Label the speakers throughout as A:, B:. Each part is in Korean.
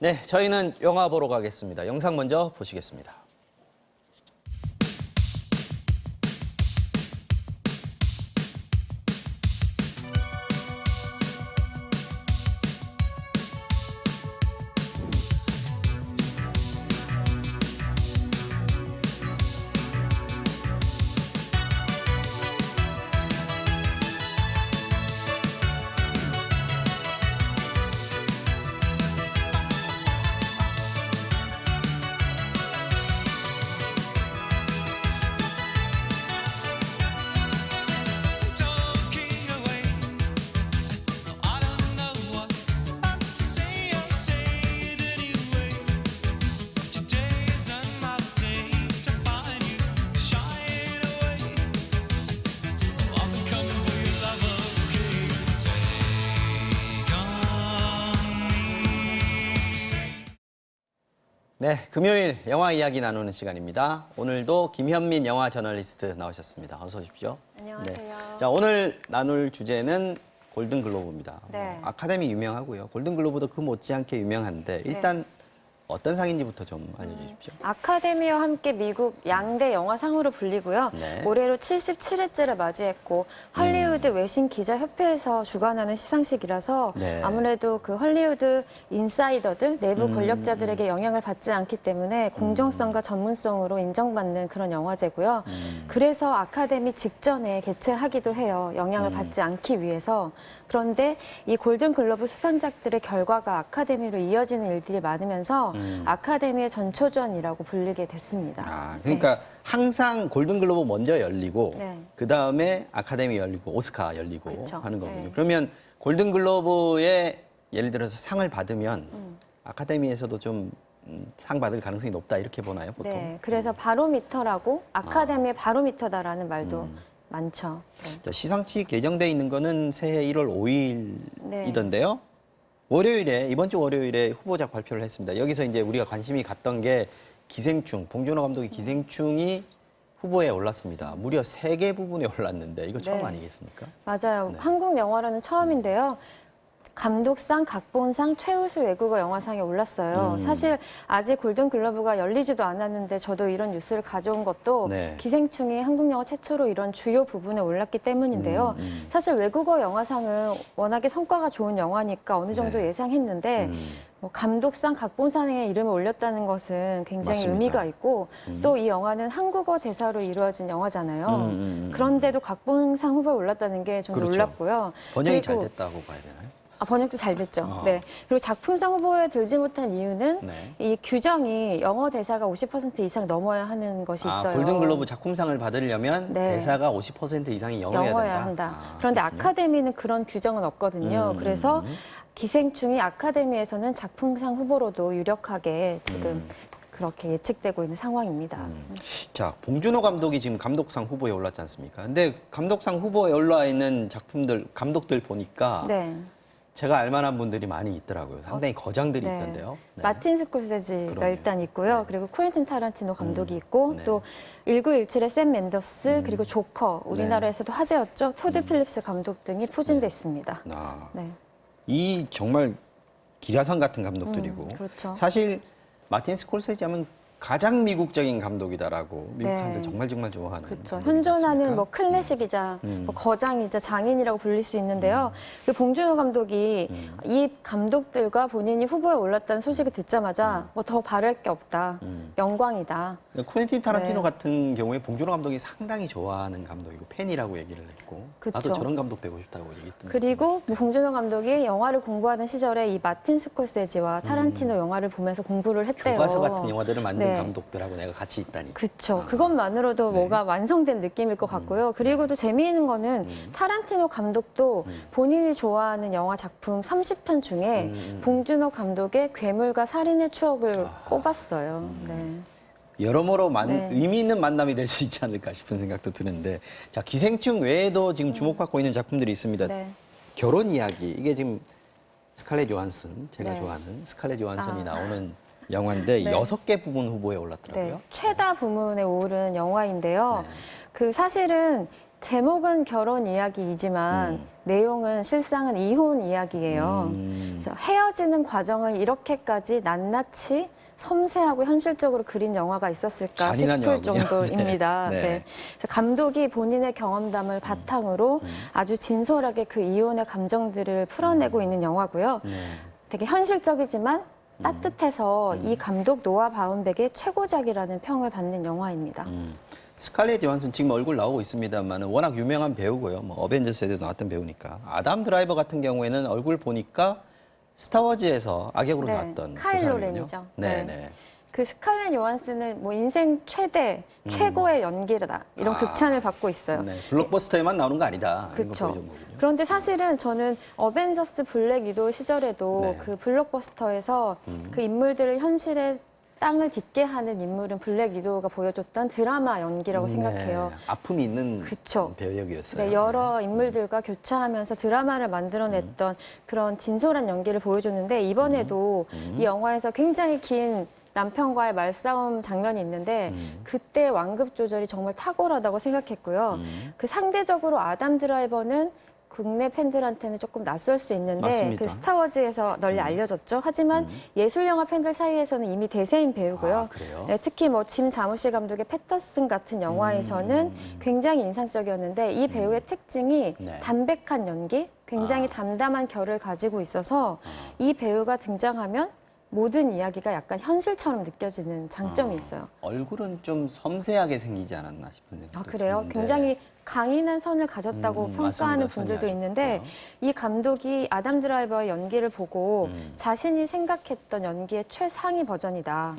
A: 네, 저희는 영화 보러 가겠습니다. 영상 먼저 보시겠습니다. 네, 금요일 영화 이야기 나누는 시간입니다. 오늘도 김현민 영화 저널리스트 나오셨습니다. 어서 오십시오.
B: 안녕하세요.
A: 네. 자, 오늘 나눌 주제는 골든글로브입니다.
B: 네.
A: 아카데미 유명하고요. 골든글로브도 그 못지않게 유명한데 일단 어떤 상인지부터 좀 알려주십시오.
B: 아카데미와 함께 미국 양대 영화상으로 불리고요.
A: 네.
B: 올해로 77회째를 맞이했고 할리우드 외신 기자협회에서 주관하는 시상식이라서
A: 네.
B: 아무래도 그 헐리우드 인사이더들, 내부 권력자들에게 영향을 받지 않기 때문에 공정성과 전문성으로 인정받는 그런 영화제고요. 그래서 아카데미 직전에 개최하기도 해요. 영향을 받지 않기 위해서. 그런데 이 골든글로브 수상작들의 결과가 아카데미로 이어지는 일들이 많으면서 아카데미의 전초전이라고 불리게 됐습니다.
A: 아, 그러니까 항상 골든글로브 먼저 열리고
B: 네.
A: 그다음에 아카데미 열리고 오스카 열리고
B: 그쵸.
A: 하는 거군요.
B: 네.
A: 그러면 골든글로브에 예를 들어서 상을 받으면 아카데미에서도 좀 상 받을 가능성이 높다 이렇게 보나요, 보통?
B: 네, 그래서 바로미터라고 아카데미의 바로미터다라는 말도 많죠. 네.
A: 자, 시상식 예정돼 있는 거는 새해 1월 5일이던데요.
B: 네.
A: 월요일에 이번 주 월요일에 후보작 발표를 했습니다. 여기서 이제 우리가 관심이 갔던 게 기생충, 봉준호 감독의 기생충이 후보에 올랐습니다. 무려 3개 부분에 올랐는데 이거 처음
B: 네.
A: 아니겠습니까?
B: 맞아요.
A: 네.
B: 한국 영화라는 처음인데요. 감독상, 각본상, 최우수 외국어 영화상에 올랐어요. 사실 아직 골든글러브가 열리지도 않았는데 저도 이런 뉴스를 가져온 것도
A: 네.
B: 기생충이 한국 영화 최초로 이런 주요 부분에 올랐기 때문인데요. 사실 외국어 영화상은 워낙에 성과가 좋은 영화니까 어느 정도
A: 네.
B: 예상했는데 뭐 감독상, 각본상에 이름을 올렸다는 것은 굉장히
A: 맞습니다.
B: 의미가 있고 또 이 영화는 한국어 대사로 이루어진 영화잖아요. 그런데도 각본상 후보에 올랐다는 게 좀
A: 그렇죠.
B: 놀랍고요.
A: 번역이 잘
B: 그리고
A: 됐다고 봐야 되나요?
B: 번역도 잘 됐죠.
A: 아.
B: 네. 그리고 작품상 후보에 들지 못한 이유는
A: 네.
B: 이 규정이 영어 대사가 50% 이상 넘어야 하는 것이 있어요.
A: 골든글로브 작품상을 받으려면
B: 네.
A: 대사가 50% 이상이 영어여야 된다.
B: 그런데
A: 그렇군요.
B: 아카데미는 그런 규정은 없거든요. 그래서 기생충이 아카데미에서는 작품상 후보로도 유력하게 지금 그렇게 예측되고 있는 상황입니다.
A: 자, 봉준호 감독이 지금 감독상 후보에 올랐지 않습니까? 근데 감독상 후보에 올라 있는 작품들, 감독들 보니까
B: 네.
A: 제가 알만한 분들이 많이 있더라고요. 상당히 거장들이
B: 네.
A: 있던데요. 네.
B: 마틴 스콜세지가
A: 그러네요.
B: 일단 있고요.
A: 네.
B: 그리고 쿠엔틴 타란티노 감독이 있고
A: 네.
B: 또 1917의 샘 맨더스 그리고 조커
A: 네.
B: 우리나라에서도 화제였죠. 토드 필립스 감독 등이 포진됐습니다.
A: 아,
B: 네.
A: 이 정말 기라성 같은 감독들이고
B: 그렇죠.
A: 사실 마틴 스콜세지 하면 가장 미국적인 감독이다라고 미국
B: 네.
A: 사람들 정말 좋아하는
B: 그렇죠.
A: 감독이지
B: 현존하는
A: 않습니까?
B: 뭐 클래식이자 뭐 거장이자 장인이라고 불릴 수 있는데요. 그 봉준호 감독이 이 감독들과 본인이 후보에 올랐다는 소식을 듣자마자 뭐 더 바랄 게 없다. 영광이다.
A: 쿠엔틴 타란티노
B: 네.
A: 같은 경우에 봉준호 감독이 상당히 좋아하는 감독이고 팬이라고 얘기를 했고
B: 그쵸.
A: 나도 저런 감독 되고 싶다고 얘기했던데.
B: 그리고 뭐 봉준호 감독이 영화를 공부하는 시절에 이 마틴 스콜세지와 타란티노 영화를 보면서 공부를 했대요.
A: 교과서 같은 영화들을 만든
B: 네.
A: 감독들하고 내가 같이 있다니.
B: 그렇죠. 그것만으로도
A: 네.
B: 뭐가 완성된 느낌일 것 같고요. 그리고 또 재미있는 거는 타란티노 감독도 본인이 좋아하는 영화 작품 30편 중에 봉준호 감독의 괴물과 살인의 추억을 꼽았어요. 네.
A: 여러모로
B: 네.
A: 의미 있는 만남이 될 수 있지 않을까 싶은 생각도 드는데 자 기생충 외에도 지금 주목받고 있는 작품들이 있습니다.
B: 네.
A: 결혼 이야기 이게 지금 스칼렛 요한슨 제가
B: 네.
A: 좋아하는 스칼렛 요한슨이
B: 아.
A: 나오는 영화인데
B: 네.
A: 6개 부분 후보에 올랐더라고요.
B: 네. 최다 부문에 오른 영화인데요.
A: 네.
B: 그 사실은 제목은 결혼 이야기이지만 내용은 실상은 이혼 이야기예요. 그래서 헤어지는 과정을 이렇게까지 낱낱이 섬세하고 현실적으로 그린 영화가 있었을까
A: 잔인한
B: 싶을
A: 영화군요.
B: 정도입니다.
A: 네.
B: 네.
A: 네.
B: 그래서 감독이 본인의 경험담을 바탕으로 아주 진솔하게 그 이혼의 감정들을 풀어내고 있는 영화고요.
A: 네.
B: 되게 현실적이지만 따뜻해서 이 감독 노아 바운백의 최고작이라는 평을 받는 영화입니다.
A: 스칼렛 요한슨 지금 얼굴 나오고 있습니다만 워낙 유명한 배우고요. 뭐 어벤져스에도 나왔던 배우니까. 아담 드라이버 같은 경우에는 얼굴 보니까 스타워즈에서 악역으로
B: 네,
A: 나왔던 그
B: 카일
A: 사람이군요.
B: 로렌이죠.
A: 네,
B: 네.
A: 네.
B: 그 스칼렛 요한슨은 뭐 인생 최고의 연기다 이런 극찬을 받고 있어요.
A: 네. 블록버스터에만 나오는 거 아니다. 이런 거
B: 그렇죠.
A: 보여준 거군요.
B: 그런데 사실은 저는 어벤져스 블랙 위도우 시절에도
A: 네.
B: 그 블록버스터에서 그 인물들을 현실에 땅을 딛게 하는 인물은 블랙 위도우가 보여줬던 드라마 연기라고 생각해요.
A: 네. 아픔이 있는
B: 그쵸.
A: 배역이었어요.
B: 네, 여러 인물들과 교차하면서 드라마를 만들어냈던 그런 진솔한 연기를 보여줬는데 이번에도 이 영화에서 굉장히 긴 남편과의 말싸움 장면이 있는데 그때 완급 조절이 정말 탁월하다고 생각했고요. 그 상대적으로 아담 드라이버는 국내 팬들한테는 조금 낯설 수 있는데
A: 맞습니다.
B: 그 스타워즈에서 널리 알려졌죠. 하지만 예술 영화 팬들 사이에서는 이미 대세인 배우고요.
A: 아, 그래요?
B: 네, 특히 뭐 짐 자무시 감독의 패터슨 같은 영화에서는 굉장히 인상적이었는데 이 배우의 특징이
A: 네.
B: 담백한 연기, 굉장히
A: 아.
B: 담담한 결을 가지고 있어서 이 배우가 등장하면 모든 이야기가 약간 현실처럼 느껴지는 장점이 있어요.
A: 얼굴은 좀 섬세하게 생기지 않았나 싶은 생각도
B: 아, 그래요?
A: 드는데.
B: 굉장히 강인한 선을 가졌다고 평가하는
A: 맞습니다.
B: 분들도
A: 선이 아주
B: 있는데
A: 좋고요.
B: 이 감독이 아담 드라이버의 연기를 보고 자신이 생각했던 연기의 최상위 버전이다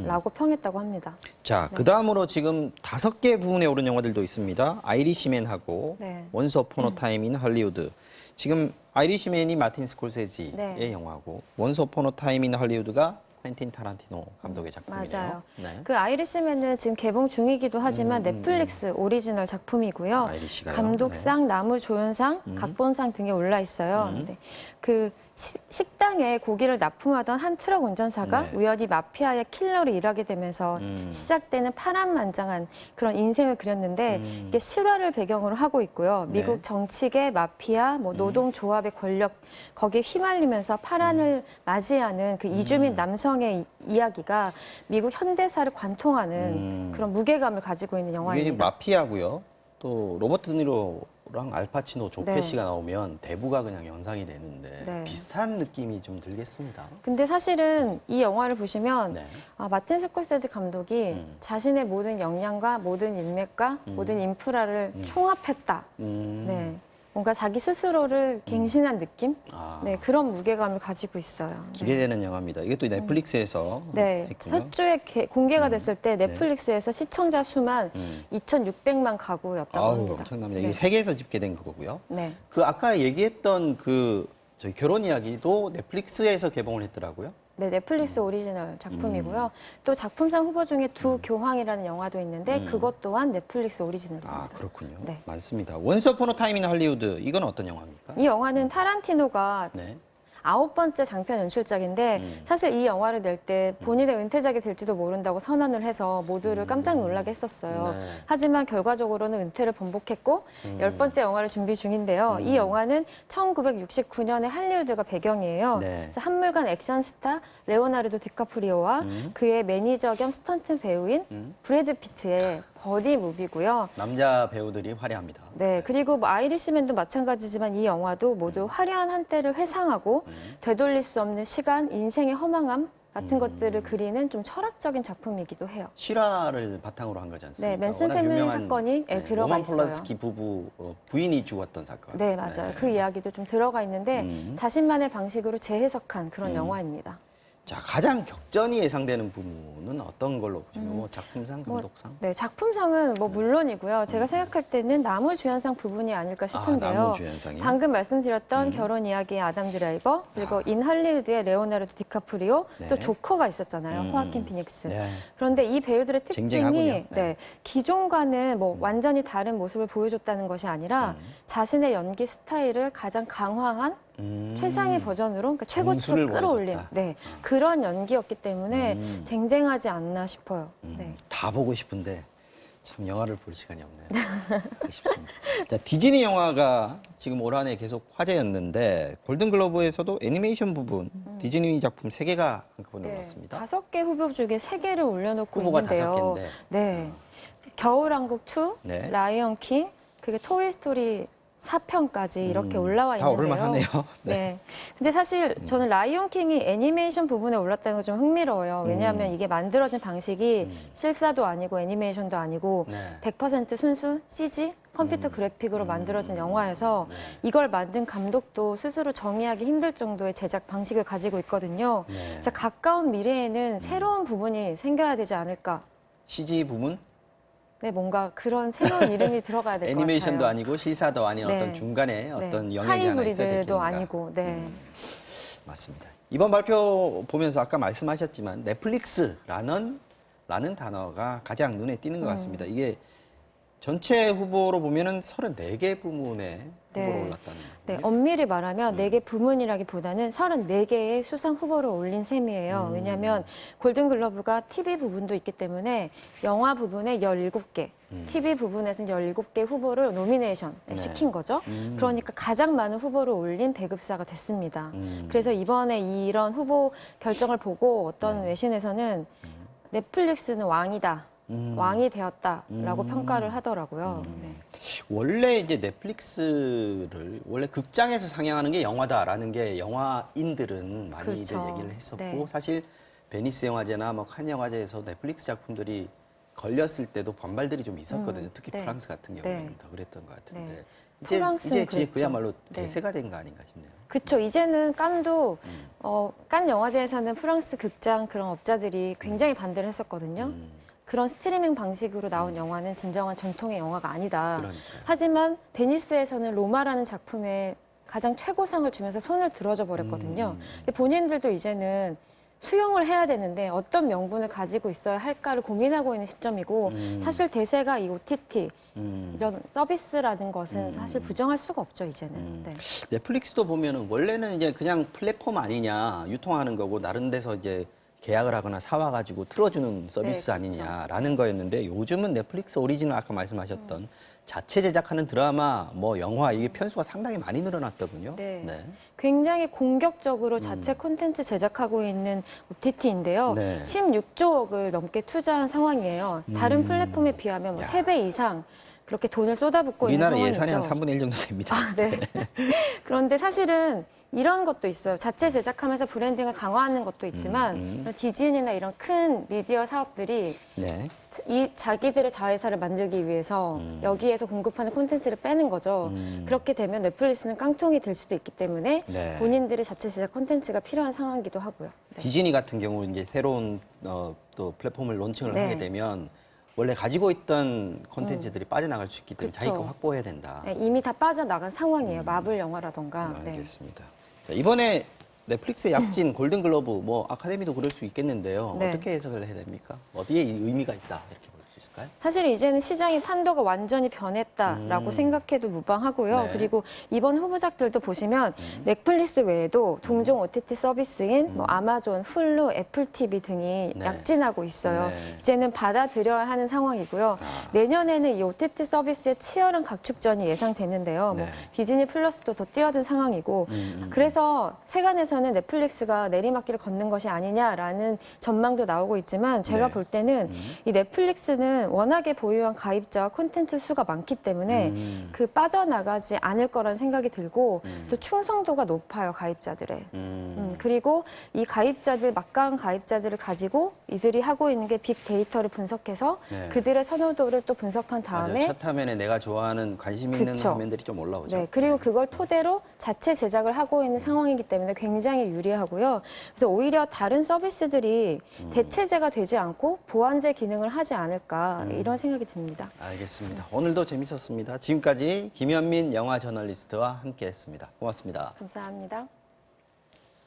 B: 라고 평했다고 합니다.
A: 자, 그 다음으로 지금 5개 부분에 오른 영화들도 있습니다. 아이리시맨하고
B: 네.
A: 원스 어폰 어 타임 인 할리우드. 지금 아이리시맨이 마틴 스콜세지의
B: 네.
A: 영화고 원스 어폰 어 타임 인 할리우드가 퀸틴 타란티노 감독의 작품이네요.
B: 맞아요.
A: 네.
B: 그 아이리시맨은 지금 개봉 중이기도 하지만 넷플릭스 오리지널 작품이고요.
A: 아이리시가요?
B: 감독상, 나무조연상, 각본상 등에 올라 있어요. 근데 그 식당에 고기를 납품하던 한 트럭 운전사가
A: 네.
B: 우연히 마피아의 킬러로 일하게 되면서 시작되는 파란만장한 그런 인생을 그렸는데 이게 실화를 배경으로 하고 있고요. 미국
A: 네.
B: 정치계, 마피아, 뭐 노동조합의 권력 거기에 휘말리면서 파란을 맞이하는 그 이주민 남성의 이야기가 미국 현대사를 관통하는 그런 무게감을 가지고 있는
A: 이게
B: 영화입니다.
A: 마피아고요. 또 로버트 드니로랑 알파치노, 조페
B: 네.
A: 씨가 나오면 대부가 그냥 연상이 되는데
B: 네.
A: 비슷한 느낌이 좀 들겠습니다.
B: 근데 사실은 이 영화를 보시면
A: 네.
B: 마틴 스콜세지 감독이 자신의 모든 역량과 모든 인맥과 모든 인프라를 총합했다.
A: 네.
B: 뭔가 자기 스스로를 갱신한 느낌?
A: 아.
B: 네, 그런 무게감을 가지고 있어요.
A: 기대되는 영화입니다. 이게 또 넷플릭스에서
B: 네,
A: 했군요.
B: 첫 주에 공개가 됐을 때 넷플릭스에서 시청자 수만 2,600만 가구였다고
A: 아우,
B: 합니다.
A: 엄청납니다.
B: 네.
A: 이게 세계에서 집계된 그거고요.
B: 네.
A: 그 아까 얘기했던 그 저희 결혼 이야기도 넷플릭스에서 개봉을 했더라고요.
B: 네, 넷플릭스 오리지널 작품이고요. 또 작품상 후보 중에 두 교황이라는 영화도 있는데 그것 또한 넷플릭스 오리지널입니다.
A: 아, 그렇군요.
B: 네.
A: 많습니다. 원스 어폰 어 타임 인 할리우드 이건 어떤 영화입니까?
B: 이 영화는 타란티노가
A: 네.
B: 9번째 장편 연출작인데 사실 이 영화를 낼 때 본인의 은퇴작이 될지도 모른다고 선언을 해서 모두를 깜짝 놀라게 했었어요.
A: 네.
B: 하지만 결과적으로는 은퇴를 번복했고 10번째 영화를 준비 중인데요. 이 영화는 1969년의 할리우드가 배경이에요.
A: 네.
B: 그래서 한물간 액션 스타 레오나르도 디카프리오와 그의 매니저 겸 스턴트 배우인 브래드 피트의 버디 무비고요.
A: 남자 배우들이 화려합니다.
B: 네, 그리고 뭐 아이리시맨도 마찬가지지만 이 영화도 모두 화려한 한때를 회상하고 되돌릴 수 없는 시간, 인생의 허망함 같은 것들을 그리는 좀 철학적인 작품이기도 해요.
A: 실화를 바탕으로 한 거지 않습니까?
B: 네, 맨슨
A: 워낙
B: 패밀리
A: 유명한,
B: 사건이 들어가
A: 로만
B: 있어요.
A: 폴란스키 부부 부인이 죽었던 사건.
B: 네, 맞아요. 그 이야기도 좀 들어가 있는데 자신만의 방식으로 재해석한 그런 영화입니다.
A: 자, 가장 격전이 예상되는 부분은 어떤 걸로 보시면 뭐 작품상, 감독상?
B: 네, 작품상은 뭐 물론이고요. 제가 생각할 때는 나무주연상 부분이 아닐까 싶은데요.
A: 나무주연상이요?
B: 방금 말씀드렸던 결혼 이야기의 아담 드라이버, 그리고 인 할리우드의 레오나르도 디카프리오,
A: 네.
B: 또 조커가 있었잖아요. 호아킨 피닉스.
A: 네.
B: 그런데 이 배우들의 특징이
A: 쟁쟁하군요. 네.
B: 네, 기존과는 뭐 완전히 다른 모습을 보여줬다는 것이 아니라 자신의 연기 스타일을 가장 강화한 최상의 버전으로 그러니까 최고치로
A: 정수를
B: 끌어올린
A: 보여줬다.
B: 네, 그런 연기였기 때문에 쟁쟁하지 않나 싶어요. 네.
A: 다 보고 싶은데 참 영화를 볼 시간이 없네요. 아쉽습니다. 자, 디즈니 영화가 지금 올 한 해 계속 화제였는데 골든글로브에서도 애니메이션 부분 디즈니 작품 3개가 한꺼번에 올랐습니다.
B: 5개 후보 중에 3개를 올려놓고
A: 후보가
B: 있는데요.
A: 5개인데.
B: 네. 겨울왕국 2,
A: 네.
B: 라이언 킹, 그리고 토이스토리 4편까지 이렇게 올라와
A: 다
B: 있는데요.
A: 오를만하네요.
B: 네. 근데 사실 저는 라이온 킹이 애니메이션 부분에 올랐다는 게 좀 흥미로워요. 왜냐하면 이게 만들어진 방식이 실사도 아니고 애니메이션도 아니고
A: 네.
B: 100% 순수 CG 컴퓨터 그래픽으로 만들어진 영화여서 이걸 만든 감독도 스스로 정의하기 힘들 정도의 제작 방식을 가지고 있거든요.
A: 네.
B: 그래서 가까운 미래에는 새로운 부분이 생겨야 되지 않을까.
A: CG 부분?
B: 네, 뭔가 그런 새로운 이름이 들어가야 될 것 같아요.
A: 애니메이션도 아니고 실사도 아닌
B: 네.
A: 어떤 중간에 어떤
B: 네.
A: 영역이 하나 있어야 될
B: 하이브리드도
A: 테니까.
B: 아니고, 네.
A: 맞습니다. 이번 발표 보면서 아까 말씀하셨지만 넷플릭스라는 단어가 가장 눈에 띄는 것 같습니다. 이게 전체 후보로 보면은 34개 부문에 후보로
B: 네.
A: 올랐다는
B: 네,
A: 거예요.
B: 엄밀히 말하면 4개 부문이라기보다는 34개의 수상 후보를 올린 셈이에요. 왜냐하면 골든글러브가 TV 부분도 있기 때문에 영화 부분에 17개, TV 부분에서는 17개 후보를 노미네이션
A: 네.
B: 시킨 거죠. 그러니까 가장 많은 후보를 올린 배급사가 됐습니다. 그래서 이번에 이런 후보 결정을 보고 어떤 외신에서는 넷플릭스는 왕이다. 왕이 되었다라고 평가를 하더라고요. 네.
A: 원래 이제 넷플릭스를 원래 극장에서 상영하는 게 영화다라는 게 영화인들은 많이들
B: 그렇죠.
A: 얘기를 했었고
B: 네.
A: 사실 베니스 영화제나 뭐 칸 영화제에서 넷플릭스 작품들이 걸렸을 때도 반발들이 좀 있었거든요. 특히
B: 네.
A: 프랑스 같은 경우에는
B: 네.
A: 더 그랬던 것 같은데
B: 네.
A: 이제
B: 프랑스는
A: 그게
B: 그랬죠.
A: 그야말로
B: 네.
A: 대세가 된 거 아닌가 싶네요.
B: 그쵸. 이제는 깐도 깐 영화제에서는 프랑스 극장 그런 업자들이 굉장히 반대를 했었거든요. 그런 스트리밍 방식으로 나온 영화는 진정한 전통의 영화가 아니다.
A: 그러니까요.
B: 하지만 베니스에서는 로마라는 작품에 가장 최고상을 주면서 손을 들어줘 버렸거든요. 근데 본인들도 이제는 수용을 해야 되는데 어떤 명분을 가지고 있어야 할까를 고민하고 있는 시점이고 사실 대세가 이 OTT 이런 서비스라는 것은 사실 부정할 수가 없죠, 이제는. 네.
A: 넷플릭스도 보면은 원래는 이제 그냥 플랫폼 아니냐 유통하는 거고 다른 데서 이제 계약을 하거나 사와가지고 틀어주는 서비스
B: 네, 그렇죠.
A: 아니냐라는 거였는데 요즘은 넷플릭스 오리지널 아까 말씀하셨던 자체 제작하는 드라마, 뭐 영화 이게 편수가 상당히 많이 늘어났더군요.
B: 네. 굉장히 공격적으로
A: 음.
B: 자체 콘텐츠 제작하고 있는 OTT인데요.
A: 네.
B: 16조억을 넘게 투자한 상황이에요. 다른 플랫폼에 비하면 뭐
A: 야.
B: 3배 이상 그렇게 돈을 쏟아붓고 있는
A: 우리나라
B: 상황이죠.
A: 예산이 한 3분의 1 정도 됩니다.
B: 네. 그런데 사실은 이런 것도 있어요. 자체 제작하면서 브랜딩을 강화하는 것도 있지만 이런 디즈니나 이런 큰 미디어 사업들이
A: 네.
B: 이 자기들의 자회사를 만들기 위해서 여기에서 공급하는 콘텐츠를 빼는 거죠. 그렇게 되면 넷플릭스는 깡통이 될 수도 있기 때문에
A: 네.
B: 본인들의 자체 제작 콘텐츠가 필요한 상황이기도 하고요. 네.
A: 디즈니 같은 경우 이제 새로운 또 플랫폼을 론칭을
B: 네.
A: 하게 되면 원래 가지고 있던 콘텐츠들이 빠져나갈 수 있기 때문에
B: 그쵸.
A: 자기가 확보해야 된다.
B: 네, 이미 다 빠져나간 상황이에요. 마블 영화라던가. 네.
A: 알겠습니다. 자, 이번에 넷플릭스의 약진 골든글러브 뭐 아카데미도 그럴 수 있겠는데요.
B: 네.
A: 어떻게 해석을 해야 됩니까? 어디에 이 의미가 있다 이렇게 볼 수 있을까요?
B: 사실 이제는 시장의 판도가 완전히 변했다라고 생각해도 무방하고요.
A: 네.
B: 그리고 이번 후보작들도 보시면 넷플릭스 외에도 동종 OTT 서비스인 뭐 아마존, 훌루, 애플 TV 등이
A: 네.
B: 약진하고 있어요.
A: 네.
B: 이제는 받아들여야 하는 상황이고요. 내년에는 이 OTT 서비스의 치열한 각축전이 예상되는데요. 뭐
A: 네.
B: 디즈니 플러스도 더 뛰어든 상황이고 그래서 세간에서는 넷플릭스가 내리막길을 걷는 것이 아니냐라는 전망도 나오고 있지만 제가
A: 네.
B: 볼 때는 이 넷플릭스는 워낙에 보유한 가입자와 콘텐츠 수가 많기 때문에 그 빠져나가지 않을 거라는 생각이 들고 또 충성도가 높아요, 가입자들의. 그리고 이 가입자들, 막강 가입자들을 가지고 이들이 하고 있는 게 빅데이터를 분석해서
A: 네.
B: 그들의 선호도를 또 분석한
A: 맞아요.
B: 다음에
A: 첫 화면에 내가 좋아하는 관심 있는
B: 그쵸.
A: 화면들이 좀 올라오죠.
B: 네, 그리고 그걸 토대로 자체 제작을 하고 있는 상황이기 때문에 굉장히 유리하고요. 그래서 오히려 다른 서비스들이 대체제가 되지 않고 보완제 기능을 하지 않을까 이런 생각이 듭니다.
A: 알겠습니다. 오늘도 재밌었습니다. 지금까지 김현민 영화 저널리스트와 함께했습니다. 고맙습니다.
B: 감사합니다.